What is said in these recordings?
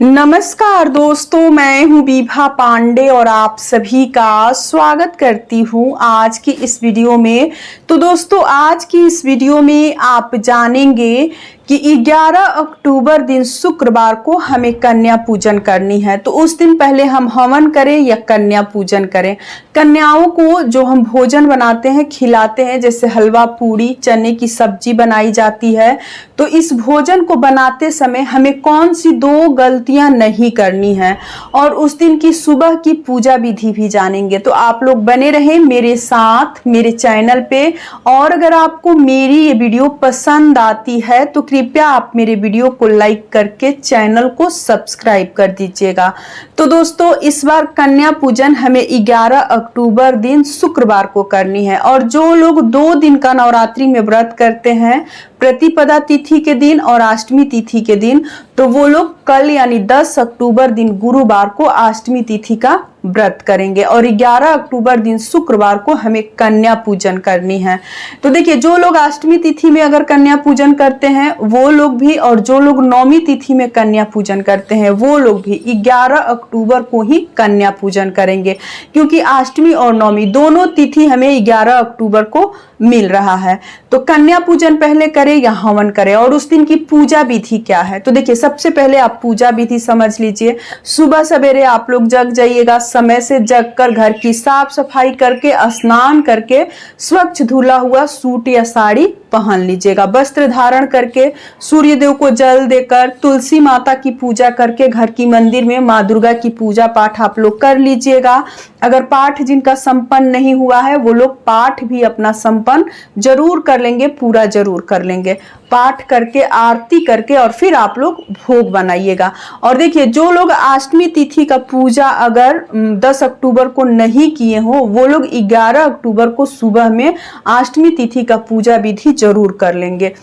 नमस्कार दोस्तों, मैं हूं विभा पांडे और आप सभी का स्वागत करती हूं आज की इस वीडियो में। तो दोस्तों, आज की इस वीडियो में आप जानेंगे कि 11 अक्टूबर दिन शुक्रवार को हमें कन्या पूजन करनी है। तो उस दिन पहले हम हवन करें या कन्या पूजन करें। कन्याओं को जो हम भोजन बनाते हैं, खिलाते हैं, जैसे हलवा पूड़ी, चने की सब्जी बनाई जाती है। तो इस भोजन को बनाते समय हमें कौन सी दो गलतियां नहीं करनी है और उस दिन की सुबह की पूजा विधि भी जानेंगे। तो आप लोग बने रहें मेरे साथ मेरे चैनल पे। और अगर आपको मेरी ये वीडियो पसंद आती है तो कृपया आप मेरे वीडियो को लाइक करके चैनल को सब्सक्राइब कर दीजिएगा। तो दोस्तों, इस बार कन्या पूजन हमें 11 अक्टूबर दिन शुक्रवार को करनी है। और जो लोग 2 दिन का नवरात्रि में व्रत करते हैं, प्रतिपदा तिथि के दिन और अष्टमी तिथि के दिन, तो वो लोग कल यानी 10 अक्टूबर दिन गुरुवार को अष्टमी तिथि का व्रत करेंगे और 11 अक्टूबर दिन शुक्रवार को हमें कन्या पूजन करनी है। तो देखिए, जो लोग अष्टमी तिथि में अगर कन्या पूजन करते हैं वो लोग भी, और जो लोग नौमी तिथि में कन्या पूजन करते हैं वो लोग भी 11 अक्टूबर को ही कन्या पूजन करेंगे, क्योंकि अष्टमी और नौमी दोनों तिथि हमें 11 अक्टूबर को मिल रहा है। तो कन्या पूजन पहले करें या हवन करें, और उस दिन की पूजा विधि क्या है। तो देखिए, सबसे पहले आप पूजा विधि समझ लीजिए। सुबह सवेरे आप लोग जग जाइएगा, समय से जग कर घर की साफ सफाई करके, स्नान करके, स्वच्छ धुला हुआ सूट या साड़ी पहन लीजिएगा। वस्त्र धारण करके, सूर्य देव को जल देकर, तुलसी माता की पूजा करके, घर की मंदिर में माँ दुर्गा की पूजा पाठ आप लोग कर लीजिएगा। अगर पाठ जिनका संपन्न नहीं हुआ है वो लोग पाठ भी अपना संपन्न जरूर कर लेंगे, पूरा जरूर कर लेंगे। पाठ करके, आरती करके, और फिर आप लोग भोग बनाइएगा। और देखिए, जो लोग अष्टमी तिथि का पूजा अगर 10 अक्टूबर को नहीं किए हो, वो लोग 11 अक्टूबर को सुबह में अष्टमी तिथि का पूजा विधि जरूर कर लेंगे।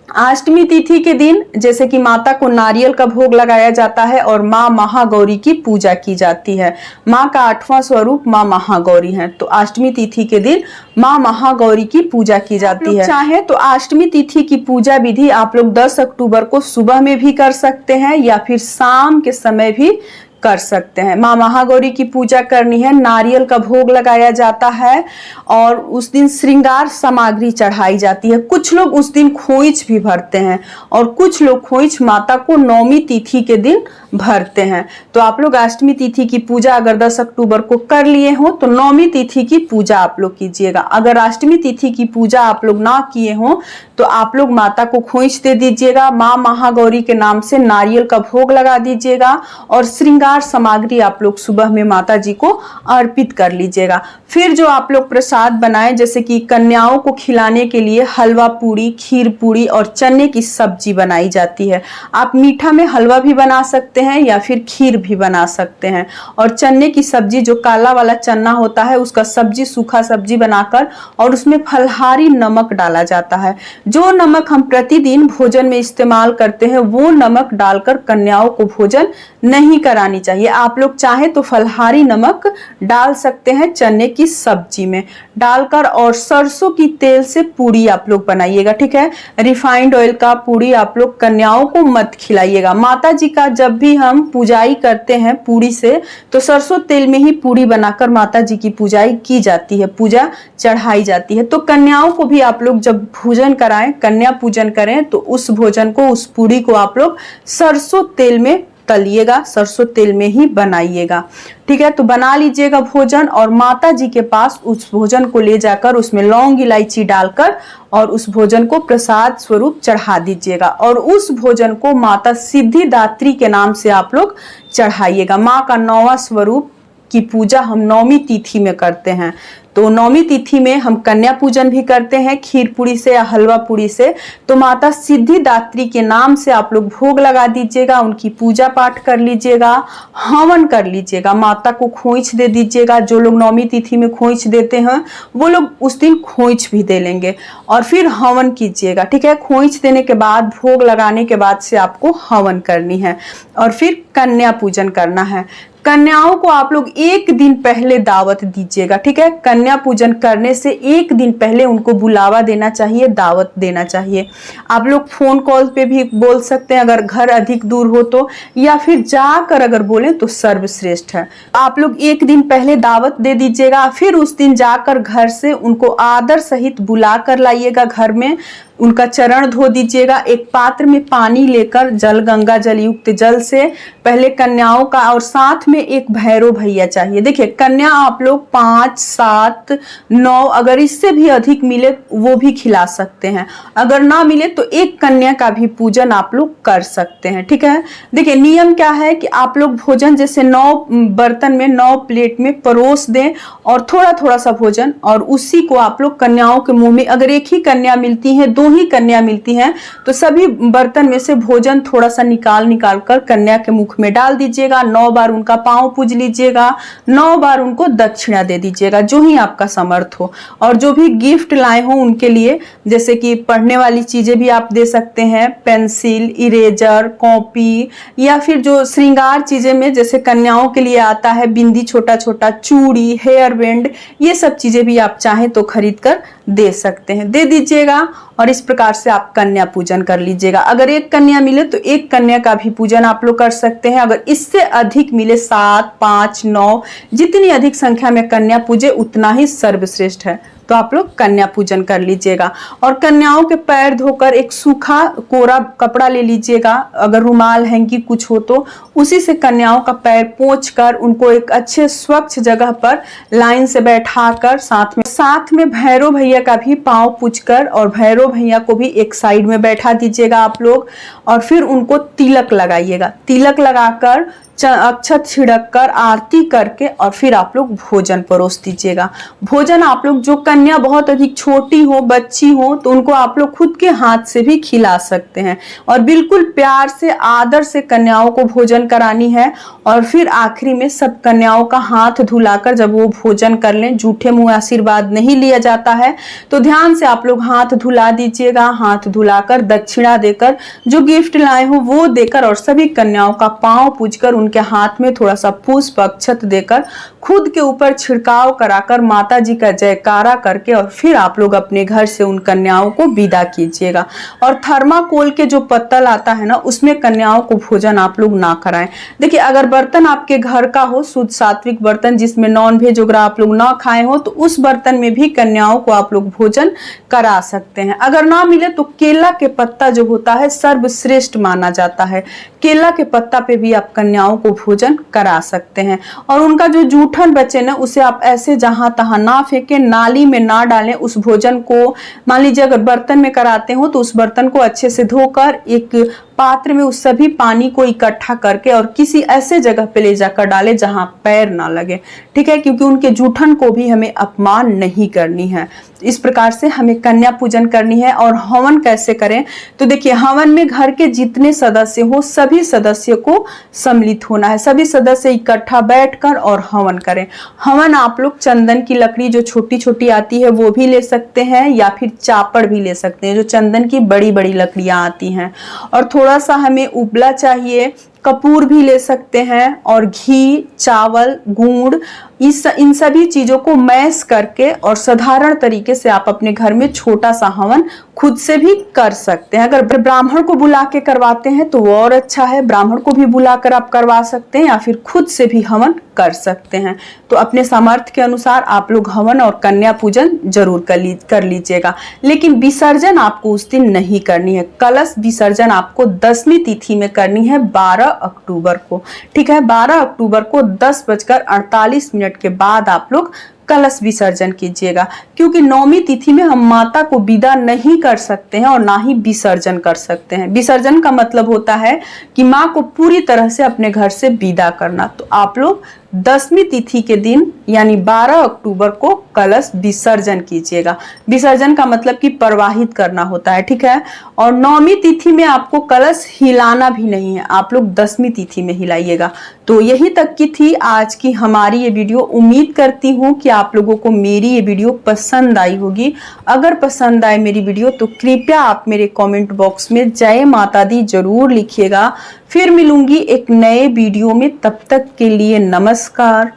अष्टमी तिथि के दिन जैसे कि माता को नारियल का भोग लगाया जाता है और माँ महागौरी की पूजा की जाती है। माँ का 8वां स्वरूप माँ महागौरी है। तो अष्टमी तिथि के दिन माँ महागौरी की पूजा की जाती है। चाहे तो अष्टमी तिथि की पूजा विधि आप लोग 10 अक्टूबर को सुबह में भी कर सकते हैं या फिर शाम के समय भी कर सकते हैं। माँ महागौरी की पूजा करनी है, नारियल का भोग लगाया जाता है और उस दिन श्रृंगार सामग्री चढ़ाई जाती है। कुछ लोग उस दिन खोइच भी भरते हैं और कुछ लोग खोइच माता को नौमी तिथि के दिन भरते हैं। तो आप लोग अष्टमी तिथि की पूजा अगर 10 अक्टूबर को कर लिए हो तो नौमी तिथि की पूजा आप लोग कीजिएगा। अगर अष्टमी तिथि की पूजा आप लोग ना किए हो तो आप लोग माता को खोइच दे दीजिएगा, माँ महागौरी के नाम से नारियल का भोग लगा दीजिएगा और श्रृंगार सामग्री आप लोग सुबह में माता जी को अर्पित कर लीजिएगा। फिर जो आप लोग प्रसाद बनाए, जैसे कि कन्याओं को खिलाने के लिए हलवा पूड़ी, खीर पूड़ी और चने की सब्जी बनाई जाती है। आप मीठा में हलवा भी बना सकते हैं या फिर खीर भी बना सकते हैं। और चने की सब्जी, जो काला वाला चना होता है, उसका सब्जी, सूखा सब्जी बनाकर और उसमें फलहारी नमक डाला जाता है। जो नमक हम प्रतिदिन भोजन में इस्तेमाल करते हैं वो नमक डालकर कन्याओं को भोजन नहीं करानी चाहिए। आप लोग चाहे तो फलहारी नमक डाल सकते हैं चने की सब्जी में डालकर, और सरसों की तेल से पूड़ी आप लोग बनाइएगा, ठीक है। रिफाइंड ऑयल का पूड़ी आप लोग कन्याओं को मत खिलाइएगा। माता जी का जब भी हम पूजाई करते हैं पूड़ी से, तो सरसों तेल में ही पूड़ी बनाकर माता जी की पूजाई की जाती है, पूजा चढ़ाई जाती है। तो कन्याओं को भी आप लोग जब भोजन कराएं, कन्या पूजन करें, तो उस भोजन को, उस पूड़ी को आप लोग सरसों तेल में तलिएगा, सरसों तेल में ही बनाइएगा, ठीक है। तो बना लीजिएगा भोजन और माता जी के पास उस भोजन को ले जाकर उसमें लौंग इलायची डालकर और उस भोजन को प्रसाद स्वरूप चढ़ा दीजिएगा। और उस भोजन को माता सिद्धिदात्री के नाम से आप लोग चढ़ाइएगा। माँ का 9वां स्वरूप की पूजा हम नौमी तिथि में करते हैं। तो नौमी तिथि में हम कन्या पूजन भी करते हैं खीर पूड़ी से या हलवा पूड़ी से। तो माता सिद्धिदात्री के नाम से आप लोग भोग लगा दीजिएगा, उनकी पूजा पाठ कर लीजिएगा, हवन कर लीजिएगा, माता को खोइच दे दीजिएगा। जो लोग नौमी तिथि में खोइच देते हैं वो लोग उस दिन खोइच भी दे लेंगे और फिर हवन कीजिएगा, ठीक है। खोइच देने के बाद, भोग लगाने के बाद से आपको हवन करनी है और फिर कन्या पूजन करना है। कन्याओं को आप लोग एक दिन पहले दावत दीजिएगा, ठीक है। कन्या पूजन करने से एक दिन पहले उनको बुलावा देना चाहिए, दावत देना चाहिए। आप लोग फोन कॉल पे भी बोल सकते हैं अगर घर अधिक दूर हो तो, या फिर जाकर अगर बोले तो सर्वश्रेष्ठ है। आप लोग एक दिन पहले दावत दे दीजिएगा, फिर उस दिन जाकर घर से उनको आदर सहित बुला कर लाइएगा घर में, उनका चरण धो दीजिएगा। एक पात्र में पानी लेकर जल, गंगा जल युक्त जल से पहले कन्याओं का, और साथ में एक भैरव भैया चाहिए। देखिए कन्या आप लोग 5, 7, 9 अगर इससे भी अधिक मिले वो भी खिला सकते हैं, अगर ना मिले तो एक कन्या का भी पूजन आप लोग कर सकते हैं, ठीक है। देखिए नियम क्या है कि आप लोग भोजन जैसे 9 बर्तन में 9 प्लेट में परोस दें और थोड़ा थोड़ा सा भोजन, और उसी को आप लोग कन्याओं के मुंह में, अगर एक ही कन्या मिलती है, 2 ही कन्या मिलती हैं, तो सभी बर्तन में से भोजन थोड़ा सा निकाल कर कन्या के मुख में डाल दीजिएगा। 9 बार उनका पांव पूज लीजिएगा, 9 बार उनको दक्षिणा दे दीजिएगा, जो ही आपका समर्थ हो। और जो भी गिफ्ट लाए हो उनके लिए, जैसे कि पढ़ने वाली चीजें भी आप दे सकते हैं, पेंसिल, इरेजर, कॉपी, या फिर जो श्रृंगार चीजें में जैसे कन्याओं के लिए आता है बिंदी, छोटा छोटा चूड़ी, हेयर बैंड, ये सब चीजें भी आप चाहें तो खरीद कर दे सकते हैं, दे दीजिएगा। और इस प्रकार से आप कन्या पूजन कर लीजिएगा। अगर एक कन्या मिले तो एक कन्या का भी पूजन आप लोग कर सकते हैं। अगर इससे अधिक मिले 7, 5, 9, जितनी अधिक संख्या में कन्या पूजे उतना ही सर्वश्रेष्ठ है, तो आप लोग कन्या पूजन कर लीजिएगा। और कन्याओं के पैर धोकर एक सूखा कोरा कपड़ा ले लीजिएगा, अगर रुमाल, हैंकी कुछ हो तो उसी से कन्याओं का पैर पोंछकर उनको एक अच्छे स्वच्छ जगह पर लाइन से बैठाकर, साथ में भैरव भैया का भी पांव पूछकर, और भैरव भैया को भी एक साइड में बैठा दीजिएगा आप लोग। और फिर उनको तिलक लगाइएगा, तिलक लगाकर अक्षत छिड़क कर आरती करके और फिर आप लोग भोजन परोस दीजिएगा। भोजन आप लोग, जो कन्या बहुत अधिक छोटी हो, बच्ची हो, तो उनको आप लोग खुद के हाथ से भी खिला सकते हैं, और बिल्कुल प्यार से, आदर से कन्याओं को भोजन करानी है। और फिर आखिरी में सब कन्याओं का हाथ धुलाकर जब वो भोजन कर लें, जूठे मुंह आशीर्वाद नहीं लिया जाता है, तो ध्यान से आप लोग हाथ धुला दीजिएगा। हाथ धुलाकर दक्षिणा देकर, जो गिफ्ट लाए हो वो देकर, और सभी कन्याओं का पांव पूजकर उनके हाथ में थोड़ा सा पुष्प अक्षत देकर, खुद के ऊपर छिड़काव कराकर, माता जी का जयकारा करके, और फिर आप लोग अपने घर से उन कन्याओं को विदा कीजिएगा। और थर्माकोल के जो पत्तल आता है ना, उसमें कन्याओं को भोजन आप लोग ना कराएं। देखिए अगर बर्तन आपके घर का हो, शुद्ध सात्विक बर्तन जिसमें नॉन वेज वगैरह आप लोग ना खाए हो, तो उस बर्तन में भी कन्याओं को आप लोग भोजन करा सकते हैं। अगर ना मिले तो केला के पत्ता जो होता है सर्वश्रेष्ठ माना जाता है, केला के पत्ता पे भी आप कन्याओं को भोजन करा सकते हैं। और उनका जो जूठन बचे ना, उसे आप ऐसे जहां तहां ना फेंके, नाली में ना डालें। उस भोजन को मान लीजिए अगर बर्तन में कराते हो तो उस बर्तन को अच्छे से धोकर एक पात्र में उस सभी पानी को इकट्ठा करके और किसी ऐसे जगह पे ले जाकर डालें जहां पैर ना लगे, ठीक है, क्योंकि उनके जूठन को भी हमें अपमान नहीं करनी है। इस प्रकार से हमें कन्या पूजन करनी है। और हवन कैसे करें, तो देखिए हवन में घर के जितने सदस्य हो सभी सदस्य को सम्मिलित होना है, सभी सदस्य इकट्ठा बैठकर और हवन करें। हवन आप लोग चंदन की लकड़ी जो छोटी छोटी आती है वो भी ले सकते हैं, या फिर चापड़ भी ले सकते हैं, जो चंदन की बड़ी बड़ी लकड़ियां आती हैं। और थोड़ा सा हमें उबला चाहिए, कपूर भी ले सकते हैं, और घी, चावल, गुड़, इन सभी चीजों को मैश करके और साधारण तरीके से आप अपने घर में छोटा सा हवन खुद से भी कर सकते हैं। अगर ब्राह्मण को बुला के करवाते हैं तो वो और अच्छा है, ब्राह्मण को भी बुलाकर आप करवा सकते हैं, या फिर खुद से भी हवन कर सकते हैं। तो अपने सामर्थ्य के अनुसार आप लोग हवन और कन्या पूजन जरूर कर लीजिएगा। लेकिन विसर्जन आपको उस दिन नहीं करनी है। कलश विसर्जन आपको 10वीं तिथि में करनी है, 12 अक्टूबर को, ठीक है। 12 अक्टूबर को 10:48 के बाद आप लोग कलश विसर्जन कीजिएगा, क्योंकि 9वीं तिथि में हम माता को विदा नहीं कर सकते हैं और ना ही विसर्जन कर सकते हैं। विसर्जन का मतलब होता है कि माँ को पूरी तरह से अपने घर से विदा करना। तो आप लोग 10वीं तिथि के दिन यानी 12 अक्टूबर को कलश विसर्जन कीजिएगा। विसर्जन का मतलब कि प्रवाहित करना होता है, ठीक है। और 9वीं तिथि में आपको कलश हिलाना भी नहीं है, आप लोग 10वीं तिथि में हिलाइएगा। तो यही तक की थी आज की हमारी ये वीडियो। उम्मीद करती हूँ कि आप लोगों को मेरी ये वीडियो पसंद आई होगी। अगर पसंद आए मेरी वीडियो तो कृपया आप मेरे कमेंट बॉक्स में जय माता दी जरूर लिखिएगा। फिर मिलूंगी एक नए वीडियो में, तब तक के लिए नमस्कार।